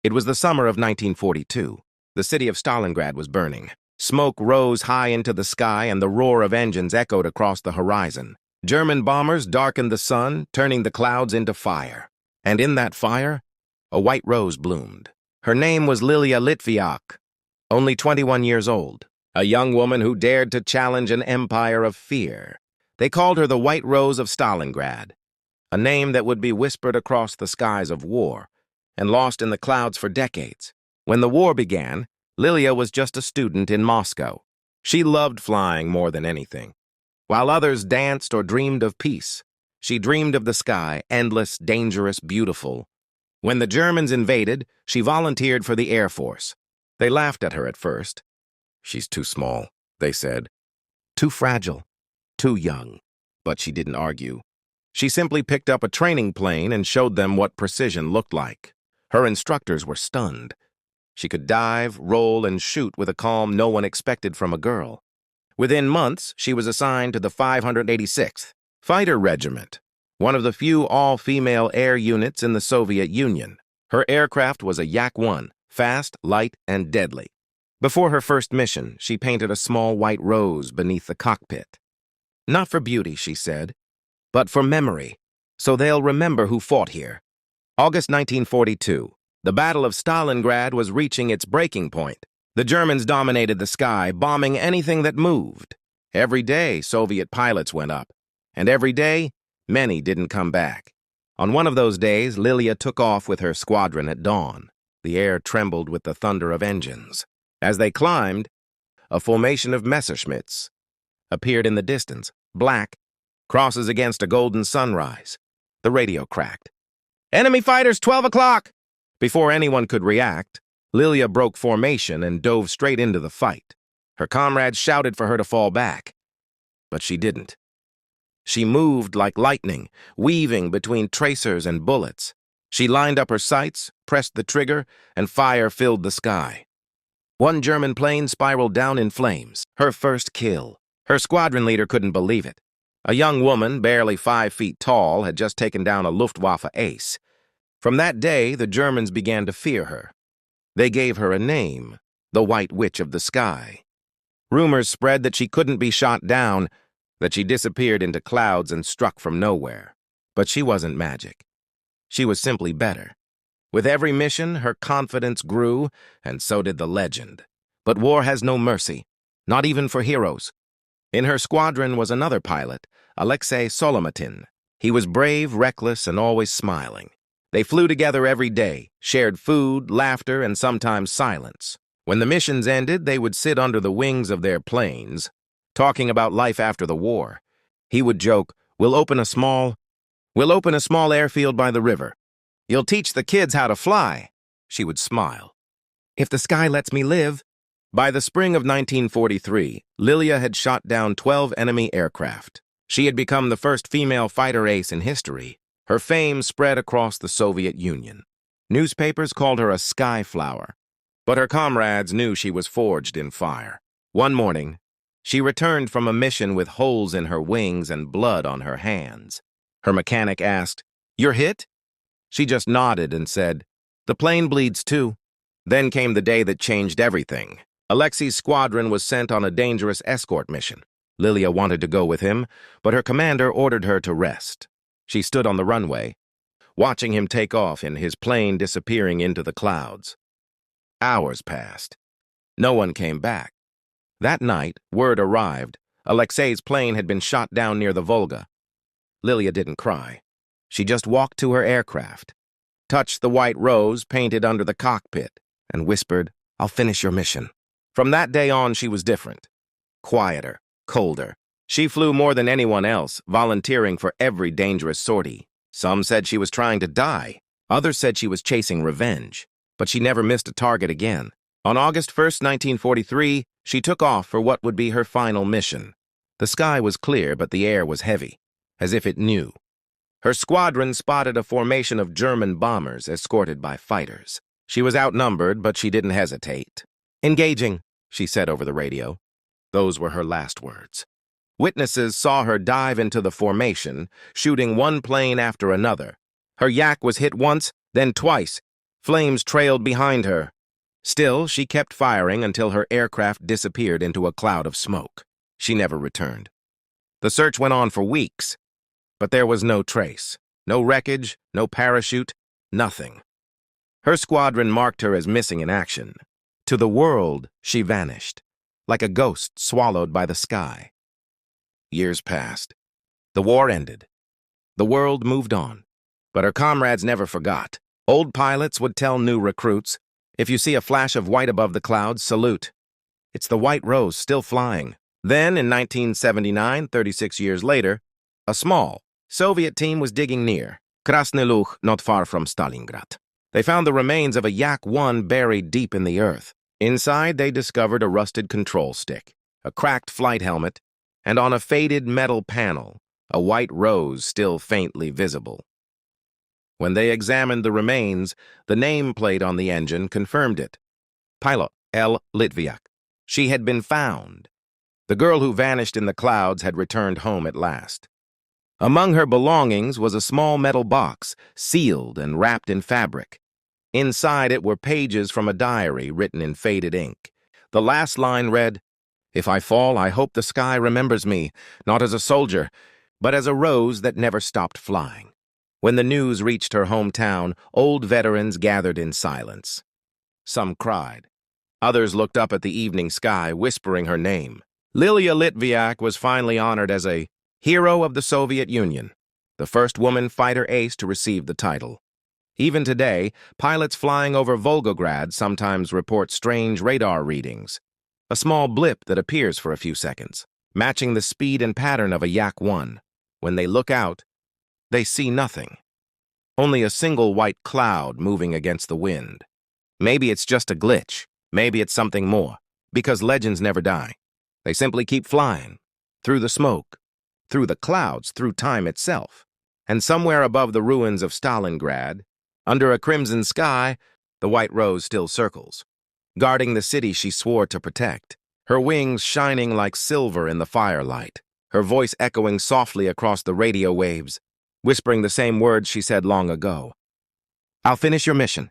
It was the summer of 1942. The city of Stalingrad was burning. Smoke rose high into the sky and the roar of engines echoed across the horizon. German bombers darkened the sun, turning the clouds into fire. And in that fire, a white rose bloomed. Her name was Lilia Litviak, only 21 years old, a young woman who dared to challenge an empire of fear. They called her the White Rose of Stalingrad, a name that would be whispered across the skies of war and lost in the clouds for decades. When the war began, Lilia was just a student in Moscow. She loved flying more than anything. While others danced or dreamed of peace, she dreamed of the sky, endless, dangerous, beautiful. When the Germans invaded, she volunteered for the Air Force. They laughed at her at first. "She's too small," they said. "Too fragile, too young." But she didn't argue. She simply picked up a training plane and showed them what precision looked like. Her instructors were stunned. She could dive, roll, and shoot with a calm no one expected from a girl. Within months, she was assigned to the 586th Fighter Regiment, one of the few all-female air units in the Soviet Union. Her aircraft was a Yak-1, fast, light, and deadly. Before her first mission, she painted a small white rose beneath the cockpit. "Not for beauty," she said, "but for memory, so they'll remember who fought here." August 1942. The Battle of Stalingrad was reaching its breaking point. The Germans dominated the sky, bombing anything that moved. Every day, Soviet pilots went up, and every day, many didn't come back. On one of those days, Lilia took off with her squadron at dawn. The air trembled with the thunder of engines. As they climbed, a formation of Messerschmitts appeared in the distance, black, crosses against a golden sunrise. The radio cracked. "Enemy fighters, 12 o'clock!" Before anyone could react, Lilia broke formation and dove straight into the fight. Her comrades shouted for her to fall back, but she didn't. She moved like lightning, weaving between tracers and bullets. She lined up her sights, pressed the trigger, and fire filled the sky. One German plane spiraled down in flames, her first kill. Her squadron leader couldn't believe it. A young woman, barely 5 feet tall, had just taken down a Luftwaffe ace. From that day, the Germans began to fear her. They gave her a name, the White Witch of the Sky. Rumors spread that she couldn't be shot down, that she disappeared into clouds and struck from nowhere. But she wasn't magic. She was simply better. With every mission, her confidence grew, and so did the legend. But war has no mercy, not even for heroes. In her squadron was another pilot, Alexei Solomatin. He was brave, reckless, and always smiling. They flew together every day, shared food, laughter, and sometimes silence. When the missions ended, they would sit under the wings of their planes, talking about life after the war. He would joke, We'll open a small airfield by the river. You'll teach the kids how to fly." She would smile. "If the sky lets me live." By the spring of 1943, Lilia had shot down 12 enemy aircraft. She had become the first female fighter ace in history. Her fame spread across the Soviet Union. Newspapers called her a sky flower, but her comrades knew she was forged in fire. One morning, she returned from a mission with holes in her wings and blood on her hands. Her mechanic asked, "You're hit?" She just nodded and said, "The plane bleeds too." Then came the day that changed everything. Alexei's squadron was sent on a dangerous escort mission. Lilia wanted to go with him, but her commander ordered her to rest. She stood on the runway, watching him take off and his plane disappearing into the clouds. Hours passed. No one came back. That night, word arrived. Alexei's plane had been shot down near the Volga. Lilia didn't cry. She just walked to her aircraft, touched the white rose painted under the cockpit, and whispered, "I'll finish your mission." From that day on, she was different. Quieter, colder. She flew more than anyone else, volunteering for every dangerous sortie. Some said she was trying to die. Others said she was chasing revenge. But she never missed a target again. On August 1st, 1943, she took off for what would be her final mission. The sky was clear, but the air was heavy, as if it knew. Her squadron spotted a formation of German bombers escorted by fighters. She was outnumbered, but she didn't hesitate. "Engaging," she said over the radio. Those were her last words. Witnesses saw her dive into the formation, shooting one plane after another. Her Yak was hit once, then twice, Flames trailed behind her. Still, she kept firing until her aircraft disappeared into a cloud of smoke. She never returned. The search went on for weeks, but there was no trace. No wreckage, no parachute, nothing. Her squadron marked her as missing in action. To the world, she vanished, like a ghost swallowed by the sky. Years passed. The war ended. The world moved on. But her comrades never forgot. Old pilots would tell new recruits, if you see a flash of white above the clouds, salute. It's the White Rose still flying. Then, in 1979, 36 years later, a small Soviet team was digging near, Krasny Luch, not far from Stalingrad. They found the remains of a Yak-1 buried deep in the earth. Inside, they discovered a rusted control stick, a cracked flight helmet, and on a faded metal panel, a white rose still faintly visible. When they examined the remains, the nameplate on the engine confirmed it. Pilot L. Litviak. She had been found. The girl who vanished in the clouds had returned home at last. Among her belongings was a small metal box, sealed and wrapped in fabric. Inside it were pages from a diary written in faded ink. The last line read, "If I fall, I hope the sky remembers me, not as a soldier, but as a rose that never stopped flying." When the news reached her hometown, old veterans gathered in silence. Some cried. Others looked up at the evening sky, whispering her name. Lilia Litviak was finally honored as a Hero of the Soviet Union, the first woman fighter ace to receive the title. Even today, pilots flying over Volgograd sometimes report strange radar readings, a small blip that appears for a few seconds, matching the speed and pattern of a Yak-1. When they look out, they see nothing. Only a single white cloud moving against the wind. Maybe it's just a glitch. Maybe it's something more. Because legends never die. They simply keep flying. Through the smoke. Through the clouds. Through time itself. And somewhere above the ruins of Stalingrad, under a crimson sky, the White Rose still circles, guarding the city she swore to protect. Her wings shining like silver in the firelight. Her voice echoing softly across the radio waves, whispering the same words she said long ago. "I'll finish your mission.